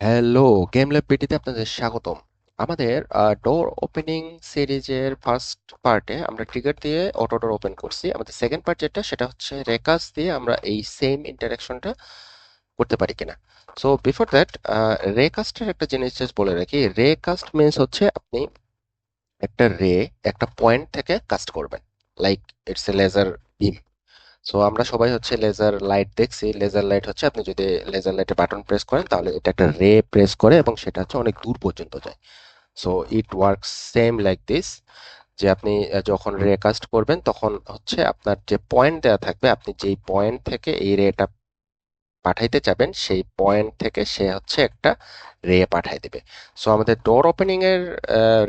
Hello, game lab পিটিতে আপনাদের স্বাগতম। আমাদের ডোর ওপেনিং সিরিজের ফার্স্ট পার্টে আমরা ট্রিগার দিয়ে অটো ডোর ওপেন করছি। আমাদের সেকেন্ড পার্ট যেটা সেটা হচ্ছে রেকাস দিয়ে আমরা এই সেম ইন্টারাকশনটা করতে পারি কিনা। সো বিফোর দ্যাট, রেকাস্টের একটা জিনিস জাস্ট বলে রাখি। রেকাস্ট মিনস হচ্ছে আপনি একটা একটা পয়েন্ট থেকে কাস্ট করবেন, like it's a laser beam. So আমরা সবাই হচ্ছে লেজার লাইট দেখছি। লেজার লাইট হচ্ছে আপনি যদি লেজার লাইটে বাটন প্রেস করেন তাহলে এটা একটা রে প্রেস করে এবং সেটা হচ্ছে অনেক দূর পর্যন্ত যায়। So it works same like this, যে আপনি যখন রে কাস্ট করবেন তখন হচ্ছে আপনার যে পয়েন্ট দেওয়া থাকবে, আপনি যেই পয়েন্ট থেকে এই রেটা পাঠাইতে চাবেন সেই পয়েন্ট থেকে সে হচ্ছে একটা রে পাঠাই দেবে। সো আমাদের ডোর ওপেনিং এর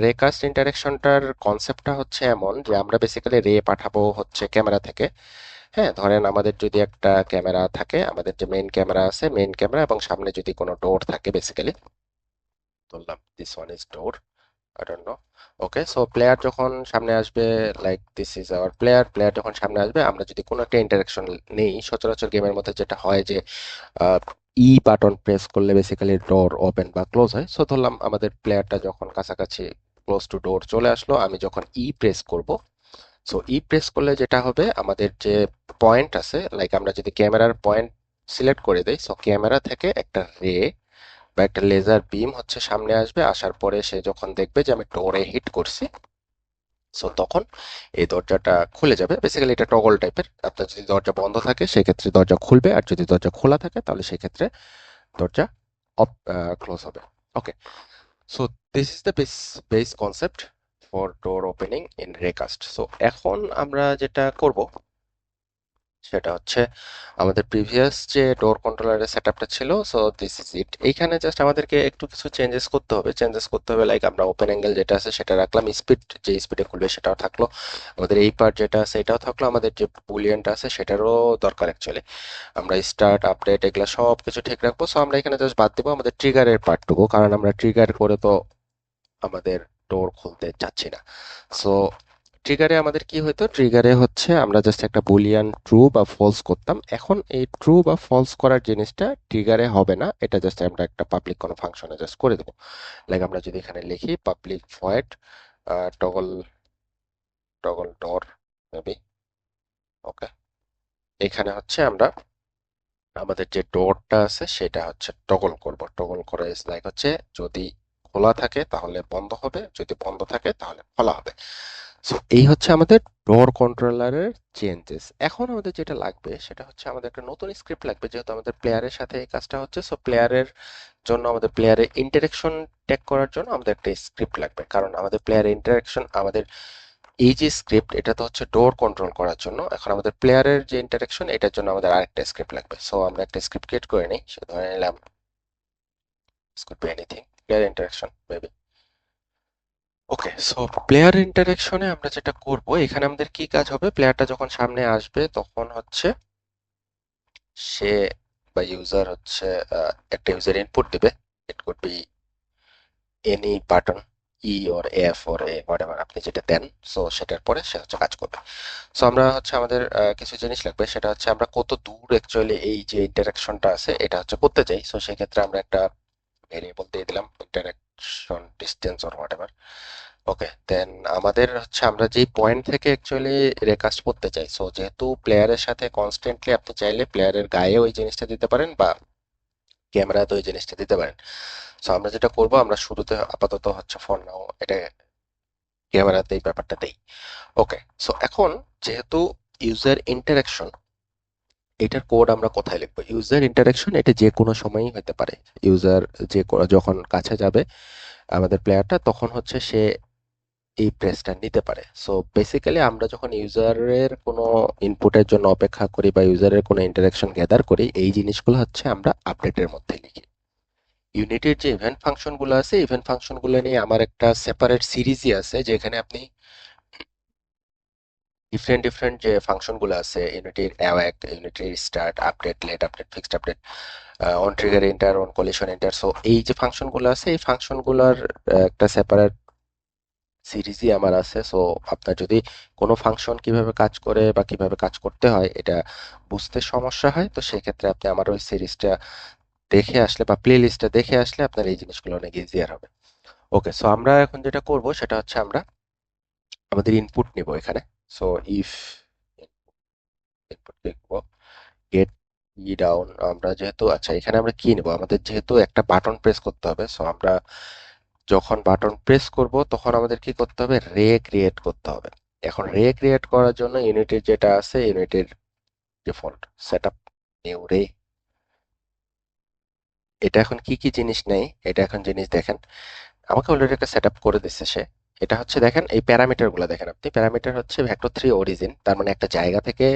রে কাস্ট ইন্টারেকশনটার কনসেপ্টটা হচ্ছে এমন যে আমরা বেসিক্যালি রে পাঠাবো হচ্ছে ক্যামেরা থেকে। হ্যাঁ, ধরেন আমাদের যদি একটা ক্যামেরা থাকে, আমাদের যে মেইন ক্যামেরা আছে, মেইন ক্যামেরা এবং সামনে যদি কোনো ডোর থাকে, বেসিক্যালি ধরলাম this one is door, I don't know. Okay, so player যখন সামনে আসবে, like this is our player, player যখন সামনে আসবে আমরা যদি কোনো একটা ইন্টারাকশন নেই, সচরাচর গেমের মধ্যে যেটা হয় যে ই বাটন প্রেস করলে বেসিক্যালি ডোর ওপেন বা ক্লোজ হয়। সো ধরলাম আমাদের প্লেয়ারটা যখন কাছাকাছি ক্লোজ টু ডোর চলে আসলো, আমি যখন ই প্রেস করব, সো ই প্রেস করলে যেটা হবে, আমাদের যে পয়েন্ট আছে, লাইক আমরা যদি ক্যামেরার পয়েন্ট সিলেক্ট করে দেই, সো ক্যামেরা থেকে একটা রে বা একটা লেজার বিম হচ্ছে সামনে আসবে। আসার পরে সে যখন দেখবে যে আমি ডোরে হিট করছি, সো তখন এই দরজাটা খুলে যাবে। বেসিক্যালি এটা টগল টাইপের, আপনার যদি দরজা বন্ধ থাকে সেক্ষেত্রে দরজা খুলবে, আর যদি দরজা খোলা থাকে তাহলে সেক্ষেত্রে দরজা অফ ক্লোজ হবে। Okay, so this is the base concept for door opening in raycast. So এখন আমরা যেটা করব সেটা হচ্ছে আমাদের প্রিভিয়াস যে ডোর কন্ট্রোলারের সেটআপটা ছিল, সো দিস ইজ ইট। এইখানে জাস্ট আমাদেরকে একটু কিছু চেঞ্জেস করতে হবে। লাইক আমরা ওপেন অ্যাঙ্গেল যেটা আছে সেটা রাখলাম, স্পিড যে স্পিডে খুলবে সেটাও থাকলো, আমাদের এই পার্ট যেটা আছে এটাও থাকলো, আমাদের যে বুলিয়ানটা আছে সেটারও দরকার অ্যাকচুয়ালি। আমরা স্টার্ট আপডেট এগুলা সব কিছু ঠিক রাখবো। সো আমরা এখানে জাস্ট বাদ দেবো আমাদের ট্রিগারের পার্টটুকু, কারণ আমরা ট্রিগার করে তো আমাদের ডোর খুলতে চাচ্ছি না। সো ট্রিগারে আমাদের কি হতো, ট্রিগারে হচ্ছে আমরা জাস্ট একটা বুলিয়ান ট্রু বা ফলস করতাম। এখন এই ট্রু বা ফলস করার জিনিসটা ট্রিগারে হবে না, এটা জাস্ট আমরা একটা পাবলিক কোনো ফাংশনে জাস্ট করে দেবো। লাইক আমরা যদি এখানে লিখি পাবলিক ভয়েড টগল টগল ডোর মেবি। ওকে, এখানে হচ্ছে আমরা আমাদের যে ডোরটা আছে সেটা হচ্ছে টগল করব। টগল করে লাইক হচ্ছে যদি খোলা থাকে তাহলে বন্ধ হবে, যদি বন্ধ থাকে তাহলে খোলা হবে। সো এই হচ্ছে আমাদের ডোর কন্ট্রোলারের চেঞ্জেস। এখন আমাদের যেটা লাগবে সেটা হচ্ছে আমাদের একটা নতুন স্ক্রিপ্ট লাগবে, যেহেতু আমাদের প্লেয়ারের সাথে এই কাজটা হচ্ছে। সো প্লেয়ারের জন্য, আমাদের প্লেয়ারের ইন্টারেকশন ট্যাগ করার জন্য আমাদের একটা স্ক্রিপ্ট লাগবে, কারণ আমাদের প্লেয়ারের ইন্টারেকশন, আমাদের এই যে স্ক্রিপ্ট এটা তো হচ্ছে ডোর কন্ট্রোল করার জন্য, এখন আমাদের প্লেয়ারের যে ইন্টারেকশন এটার জন্য আমাদের আরেকটা স্ক্রিপ্ট লাগবে। সো আমরা একটা স্ক্রিপ্ট ক্রিয়েট করে নিই। সে ধরে নিলাম could be anything, player interaction maybe. Okay, so player ইন্টারেকশনে আমরা যেটা করব, এখানে আমাদের কি কাজ হবে, প্লেয়ারটা যখন সামনে আসবে তখন হচ্ছে সে বা ইউজার হচ্ছে একটা ইউজার ইনপুট দিবে। It could be any button, E or F or a whatever আপনি যেটা দেন, সো সেটার পরে সে হচ্ছে কাজ করবে। সো আমরা হচ্ছে আমাদের কিছু জিনিস লাগবে, সেটা হচ্ছে আমরা কত দূর অ্যাকচুয়ালি এই যে ইন্টারাকশনটা আছে এটা হচ্ছে করতে চাই। সো সেক্ষেত্রে আমরা একটা ভেরিয়েবল দিয়ে দিলাম ইন্টারাকশন ডিস্টেন্স অর হোয়াটএভার। ওকে, দেন আমাদের হচ্ছে আমরা যেই পয়েন্ট থেকে অ্যাকচুয়ালি রেকাস্ট করতে চাই, সো যেহেতু প্লেয়ারের সাথে কনস্ট্যান্টলি আপনি চাইলে প্লেয়ারের গায়ে ওই জিনিসটা দিতে পারেন বা ক্যামেরাতে ওই জিনিসটা দিতে পারেন। সো আমরা যেটা করব, আমরা শুরুতে আপাতত হচ্ছে ফর নাও এটা ক্যামেরাতেই ব্যাপারটা দেই। ওকে, সো এখন যেহেতু ইউজার ইন্টারাকশন, এটার কোড আমরা কোথায় লিখবো? ইউজার ইন্টারাকশন এটা যে কোনো সময়ই হতে পারে। ইউজার যখন কাছে যাবে আমাদের প্লেয়ারটা, তখন হচ্ছে সে এই প্রেসটা নিতে পারে। সো বেসিক্যালি আমরা যখন ইউজারের কোনো ইনপুটের জন্য অপেক্ষা করি বা ইউজারের কোনো ইন্টারাকশন গ্যাদার করি, এই জিনিসগুলো হচ্ছে আমরা আপডেটের মধ্যে লিখি। ইউনিটির যে ইভেন্ট ফাংশনগুলো আছে, ইভেন্ট ফাংশনগুলো নিয়ে আমার একটা সেপারেট সিরিজই আছে, যেখানে আপনি ডিফারেন্ট ডিফারেন্ট যে ফাংশনগুলো আছে, ইউনিটির অ্যাওয়াক, ইউনিটির start, update, late update, fixed update, on trigger enter, on collision enter, so এই যে ফাংশনগুলো আছে এই ফাংশনগুলোর একটা সেপারেট সিরিজই আমার আছে। সো আপনার যদি কোনো ফাংশন কিভাবে কাজ করে বা কিভাবে কাজ করতে হয় এটা বুঝতে সমস্যা হয়, তো সেক্ষেত্রে আপনি আমার ওই সিরিজটা দেখে আসলে বা প্লে লিস্টটা দেখে আসলে আপনার এই জিনিসগুলো অনেক ইজিয়ার হবে। ওকে, সো আমরা এখন যেটা করব সেটা হচ্ছে আমরা আমাদের ইনপুট নিব এখানে। সো ইফ ইনপুট লিখব গেট ই ডাউন। আমরা যেহেতু আচ্ছা এখানে আমরা কি নেব, আমাদের যেহেতু একটা বাটন প্রেস করতে হবে, সো আমরা যখন বাটন প্রেস করব তখন আমাদের কি করতে হবে, রে ক্রিয়েট করতে হবে। এখন রে ক্রিয়েট করার জন্য ইউনিটের যেটা আছে, ইউনিটের ডিফল্ট সেটআপ নিউ রে, এটা এখন কি কি জিনিস নেই, এটা এখন জিনিস দেখেন। আমাকে অলরেডি একটা সেটআপ করে দিচ্ছে সে। এটা হচ্ছে দেখেন এই প্যারামিটার গুলো দেখেন, আপনি প্যারামিটার হচ্ছে ভেক্টর 3 অরিজিন, তার মানে একটা জায়গা থেকে,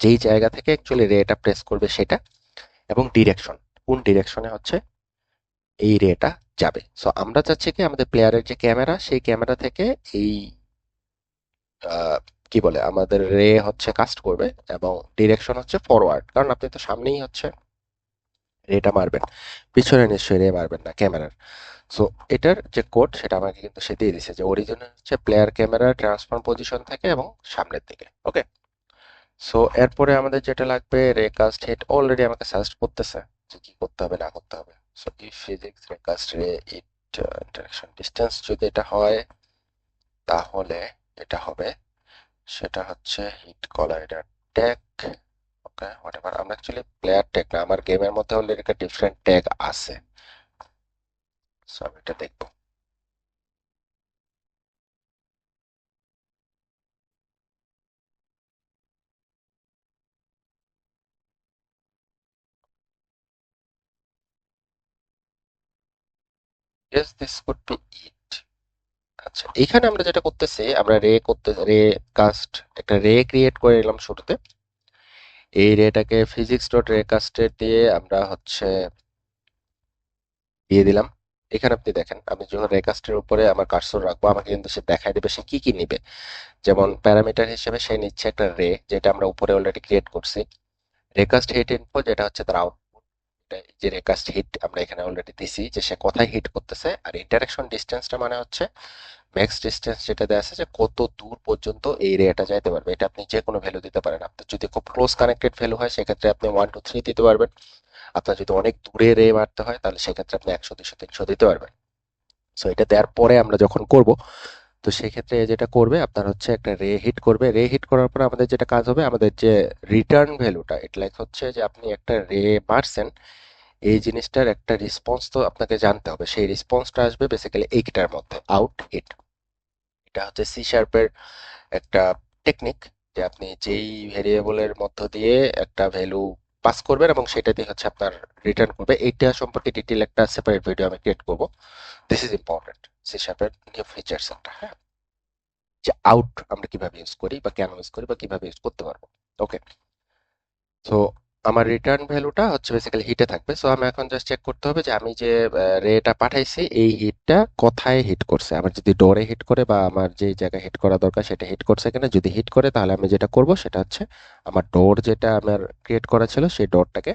যেই জায়গা থেকে অ্যাকচুয়ালি রেটা প্রেস করবে সেটা, এবং ডিরেকশন, কোন ডিরেকশনে হচ্ছে এই রেটা যাবে। সো আমরা চাচ্ছি কি আমাদের প্লেয়ারের যে ক্যামেরা, সেই ক্যামেরা থেকে এই কি বলে আমাদের রে হচ্ছে কাস্ট করবে, এবং ডিরেকশন হচ্ছে ফরওয়ার্ড, কারণ আপনি তো সামনেই হচ্ছে রেটা মারবেন, পিছনে নিশ্চয়ই রে মারবেন না ক্যামেরার। সো এটার যে কোড সেটা আমাকে কিন্তু সে দিয়ে দিছে, যে অরিজিন হচ্ছে প্লেয়ার ক্যামেরা ট্রান্সফর্ম পজিশন থেকে এবং সামনের দিকে। ওকে, সো এরপরে আমাদের যেটা লাগবে রেকাস্ট হিট, অলরেডি আমাকে সাজেস্ট করতেছে যে কি করতে হবে না করতে হবে। সো ইফ ফিজিক্স রেকাস্ট রে ইট ইন্টারেকশন ডিসটেন্স, যদি এটা হয় তাহলে এটা হবে, সেটা হচ্ছে হিট কলাইডার ট্যাগ। ওকে হোয়াটএভার, আমরা অ্যাকচুয়ালি প্লেয়ার ট্যাগ না, আমার গেমের মধ্যে অলরেডি একটা ডিফারেন্ট ট্যাগ আছে। সো আমি এটা দেখবো। ইয়েস দিস কুড বি ইট। আচ্ছা এখানে আমরা যেটা করতেছি, আমরা রে কাস্ট, একটা রে ক্রিয়েট করে নিলাম শুরুতে। এই রেটাকে ফিজিক্স ডট রে কাস্টের দিয়ে আমরা হচ্ছে দিয়ে দিলাম। এখানে আপনি দেখেন আমি যখন রে কাস্টের উপরে আমার কার্সর রাখবো, আমাকে কিন্তু সে দেখাই দেবে সে কি কি নিবে। যেমন প্যারামিটার হিসেবে সে নিচ্ছে একটা রে, যেটা আমরা উপরে অলরেডি ক্রিয়েট করছি। রেকাস্ট হিট ইনফো যেটা হচ্ছে তার আউটপুট, যে রেকাস্ট হিট আমরা এখানে অলরেডি দিছি যে সে কোথায় হিট করতেছে। আর ইন্টারাকশন ডিসটেন্সটা মানে হচ্ছে ম্যাক্স ডিসটেন্স, যেটা দেওয়া আছে যে কত দূর পর্যন্ত এই রেটা যাইতে পারবে। এটা আপনি যে কোনো ভ্যালু দিতে পারেন, আপনার যদি খুব ক্লোজ কানেক্টেড ভ্যালু হয় সেক্ষেত্রে আপনি 1 2 3 দিতে পারবেন। আপনার যদি অনেক দূরে রে মারতে হয় তাহলে সেক্ষেত্রে আপনি 100 200 300 দিতে পারবেন। সো এটা দেওয়ার পরে আমরা যখন করব, তো সেক্ষেত্রে এ যেটা করবে আপনার হচ্ছে একটা রে হিট করবে। রে হিট করার পর আমাদের যেটা কাজ হবে, আমাদের যে রিটার্ন ভ্যালুটা, ইট লাইক হচ্ছে যে আপনি একটা রে মারছেন, এই জিনিসটার একটা রেসপন্স তো আপনাকে জানতে হবে। সেই রেসপন্সটা আসবে বেসিক্যালি এইটার মধ্যে, আউট হিট। এটা হচ্ছে সি শার্পের একটা টেকনিক, যে আপনি যেই ভেরিয়েবলের মধ্য দিয়ে একটা ভ্যালু পাস করবেন এবং সেটা দিয়ে হচ্ছে আপনার রিটার্ন করবে। এইটা সম্পর্কে ডিটেইল একটা সেপারেট ভিডিও আমি ক্রিয়েট করব। দিস ইজ ইম্পর্টেন্ট, সি শার্পের নিউ ফিচার্স একটা, হ্যাঁ, যে আউট আমরা কিভাবে ইউজ করি বা কেন ইউজ করি বা কিভাবে ইউজ করতে পারবো। ওকে, সো আমার রিটার্ন ভ্যালুটা হচ্ছে বেসিক্যালি হিটে থাকবে। সো আমি এখন জাস্ট চেক করতে হবে যে আমি যে রেটা পাঠাইছি এই হিটটা কোথায় হিট করছে। আমার যদি ডোরে হিট করে বা আমার যে জায়গায় হিট করা দরকার সেটা হিট করছে কিনা, যদি হিট করে তাহলে আমি যেটা করব সেটা হচ্ছে আমার ডোর যেটা আমার ক্রিয়েট করা ছিল সেই ডোরটাকে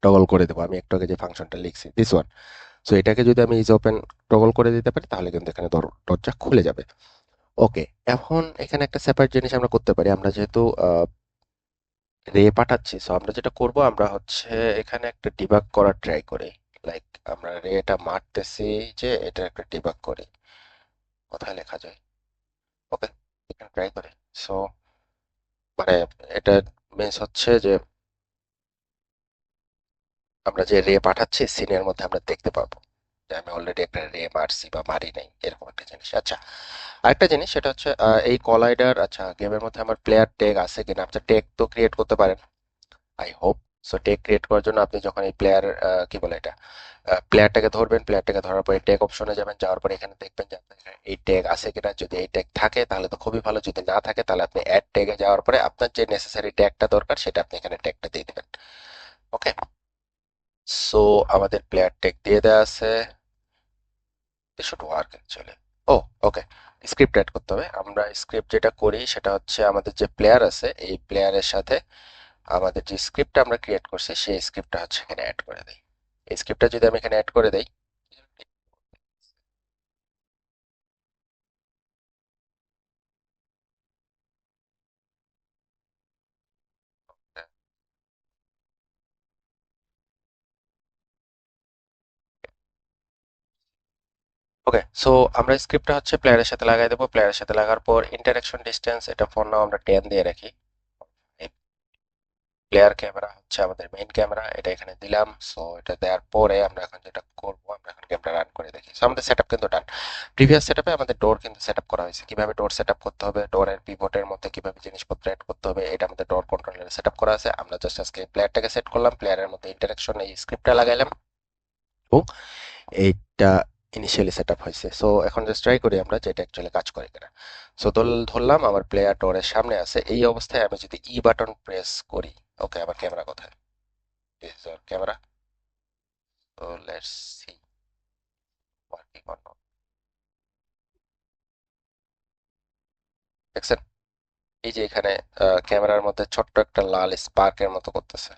টগল করে দেবো। আমি একটু আগে যে ফাংশনটা লিখছি দিস ওয়ান, সো এটাকে যদি আমি ইজ ওপেন টগল করে দিতে পারি তাহলে কিন্তু এখানে দরজা খুলে যাবে। ওকে, এখন এখানে একটা সেপারেট জিনিস আমরা করতে পারি। আমরা যেহেতু রে পাঠাচ্ছি, সো আমরা যেটা করব, আমরা হচ্ছে এখানে একটা ডিবাগ করার ট্রাই করি। লাইক আমরা রেটা মারতেছি, যে এটা একটা ডিবাগ করি, কোথায় লেখা যায়। ওকে, এখানে ট্রাই করি। সো মানে এটা মিনস হচ্ছে যে আমরা যে রে পাঠাচ্ছি সিনের মধ্যে আমরা দেখতে পাবো যে আমি অলরেডি একটা রে মারছি বা মারি নাই, এরকম একটা জিনিস। আচ্ছা আরেকটা জিনিস সেটা হচ্ছে এই কলাইডার, আচ্ছা গেমের মধ্যে আমার প্লেয়ার ট্যাগ আছে কিনা। আপনি ট্যাগ তো ক্রিয়েট করতে পারেন, I hope. So tag create করার জন্য আপনি যখন এই প্লেয়ার কি বলে এটা প্লেয়ারটাকে ধরবেন, প্লেয়ারটাকে ধরার পরে ট্যাগ অপশনে যাবেন, যাওয়ার পরে এখানে দেখবেন যে আপনার এখানে এই ট্যাগ আছে কিনা। যদি এই ট্যাগ থাকে তাহলে তো খুবই ভালো, যদি না থাকে তাহলে আপনি অ্যাড ট্যাগে যাওয়ার পরে আপনার যে নেসেসারি ট্যাগটা দরকার সেটা আপনি এখানে ট্যাগটা দিয়ে দিবেন। ওকে, সো আমাদের প্লেয়ার ট্যাগ দিয়ে দেওয়া আছে, this should work actually. Oh okay, script add করতে হবে। আমরা স্ক্রিপ্ট যেটা করি সেটা হচ্ছে আমাদের যে প্লেয়ার আছে এই প্লেয়ারের সাথে আমাদের যে স্ক্রিপ্টটা আমরা ক্রিয়েট করছি সেই স্ক্রিপ্টটা হচ্ছে এখানে অ্যাড করে দেই। এই স্ক্রিপ্টটা যদি আমি এখানে অ্যাড করে দেই, ওকে, সো আমরা স্ক্রিপ্টটা হচ্ছে প্লেয়ারের সাথে লাগাই দেবো। প্লেয়ারের সাথে লাগার পর ইন্টারাকশন ডিস্টেন্স এটা ফর নাও আমরা 10 দিয়ে রাখি। প্লেয়ার ক্যামেরা হচ্ছে আমাদের মেইন ক্যামেরা, এটা এখানে দিলাম। সো এটা দেওয়ার পরে আমরা এখন যেটা করবো, আমরা এখন গেমটা রান করে দেখি। সো আমাদের সেটআপ কিন্তু ডান। প্রিভিয়াস সেটআপে আমাদের ডোর কিন্তু সেটআপ করা হয়েছে, কিভাবে ডোর সেটআপ করতে হবে, ডোরের পিভটের মধ্যে কিভাবে জিনিসপত্র অ্যাড করতে হবে, এটা আমাদের ডোর কন্ট্রোলারে সেটআপ করা আছে। আমরা জাস্ট আজকে প্লেয়ারটাকে সেট করলাম, প্লেয়ারের মধ্যে ইন্টারাকশন এই স্ক্রিপ্টটা লাগাইলাম এবং এইটা ইনিশিয়ালি সেট আপ হয়েছে। সো এখন জাস্ট ট্রাই করি আমরা যে এটা অ্যাকচুয়ালি কাজ করে কিনা। সো ধরলাম আমার প্লেয়ার ডোরের সামনে আছে, এই অবস্থায় আমি যদি ই বাটন প্রেস করি, ওকে আমার ক্যামেরা কোথায়, this is our camera. So let's see working or not. দেখছেন এই যে এখানে ক্যামেরার মধ্যে ছোট্ট একটা লাল স্পার্কের মতো করতেছে।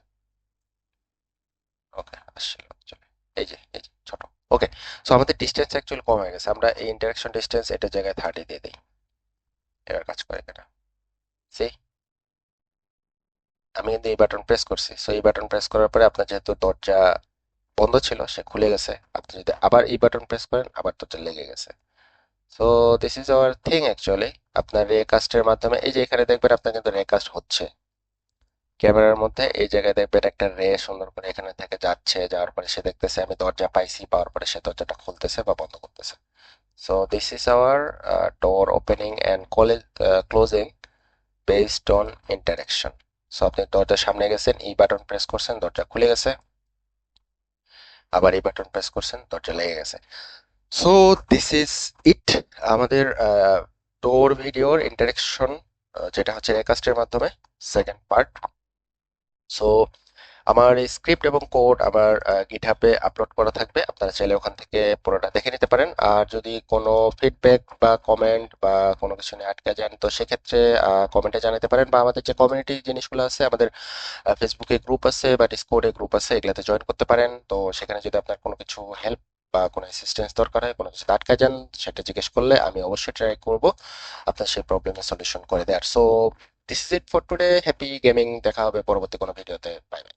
ওকে আসছিল actually। এই যে ছোট। ওকে, সো আমাদের ডিস্টেন্স অ্যাকচুয়ালি কম হয়ে গেছে, আমরা এই ইন্টারাকশন ডিস্টেন্স এটা জায়গায় 30 দিয়ে দিই। এবার কাজ করে কিনা সি। আমি কিন্তু এই বাটন প্রেস করছি, সো এই বাটন প্রেস করার পরে আপনার যেহেতু দরজা বন্ধ ছিল সে খুলে গেছে। আপনি যদি আবার এই বাটন প্রেস করেন আবার দরজা লেগে গেছে। So this is our thing actually. আপনার রেকাস্টের মাধ্যমে এই যে এখানে দেখবেন আপনার কিন্তু রেকাস্ট হচ্ছে ক্যামেরার মধ্যে, এই জায়গায় দেখবেন একটা রে সুন্দর করে এখানে থেকে যাচ্ছে, যাওয়ার পরে সে দেখতেছে আমি দরজা পাইছি, পাওয়ার পরে সে দরজাটা খুলতেছে বা বন্ধ করতেছে। So this is our door opening and closing based on interaction. So আপনি দরজার সামনে গেছেন, এই বাটন প্রেস করছেন, দরজা খুলে গেছে, আবার এই বাটন প্রেস করছেন, দরজা লেগে গেছে। সো দিস ইজ ইট, আমাদের ডোর ভিডিওর ইন্টারেকশন যেটা হচ্ছে রেকাস্টের মাধ্যমে সেকেন্ড পার্ট। সো আমার স্ক্রিপ্ট এবং কোড আমার গিটহাবে আপলোড করা থাকবে, আপনারা চাইলে ওখান থেকে পুরোটা দেখে নিতে পারেন। আর যদি কোনো ফিডব্যাক বা কমেন্ট বা কোনো কিছু নিয়ে আটকে যান তো সেক্ষেত্রে কমেন্টে জানাতে পারেন, বা আমাদের যে কমিউনিটি জিনিসগুলো আছে, আমাদের ফেসবুকে গ্রুপ আছে বা ডিসকর্ডে গ্রুপ আছে, এগুলাতে জয়েন করতে পারেন। তো সেখানে যদি আপনার কোনো কিছু হেল্প বা কোনো অ্যাসিস্ট্যান্স দরকার হয়, কোনো কিছু আটকে যান, সেটা জিজ্ঞেস করলে আমি অবশ্যই ট্রাই করব আপনার সেই প্রবলেমের সলিউশন করে দেওয়ার। So this is it for today, happy gaming, দেখা হবে পরবর্তী কোনো ভিডিওতে, বাই বাই।